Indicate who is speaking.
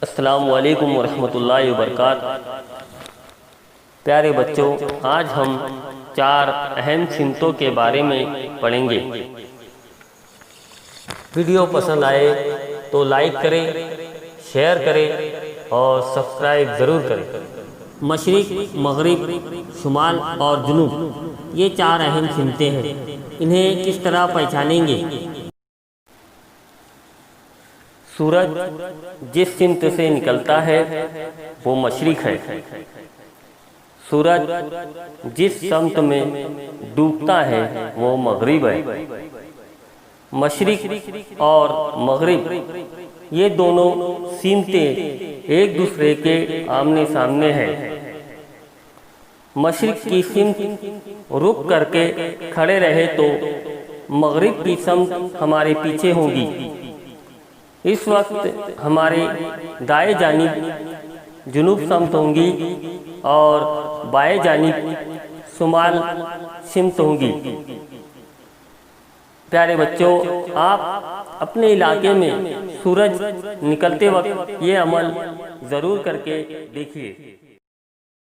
Speaker 1: अस्सलामु अलैकुम वरहमतुल्लाहि वबरकातुहू। प्यारे बच्चों, आज हम 4 अहम सिमतों के बारे में पढ़ेंगे। वीडियो पसंद आए तो लाइक करें, शेयर करें और सब्सक्राइब ज़रूर करें। मशरिक़, मग़रिब, शुमाल और जुनूब, ये 4 अहम सिमतें हैं। इन्हें किस तरह पहचानेंगे? सूरज जिस सिमत से निकलता है वो मशरिक़ है। सूरज जिस समत में डूबता है वो मग़रिब है। मशरिक़ और मग़रिब ये दोनों सिमतें एक दूसरे के आमने सामने हैं। मशरिक़ की सिमत रुक करके खड़े रहे तो मग़रिब की समत हमारे पीछे होगी। इस वक्त हमारे दाएं जानिब जुनूब समत होंगी और बाएं जानिब शुमाल सिमत होंगी। प्यारे बच्चों, आप अपने इलाके में सूरज निकलते वक्त ये अमल ज़रूर करके देखिए।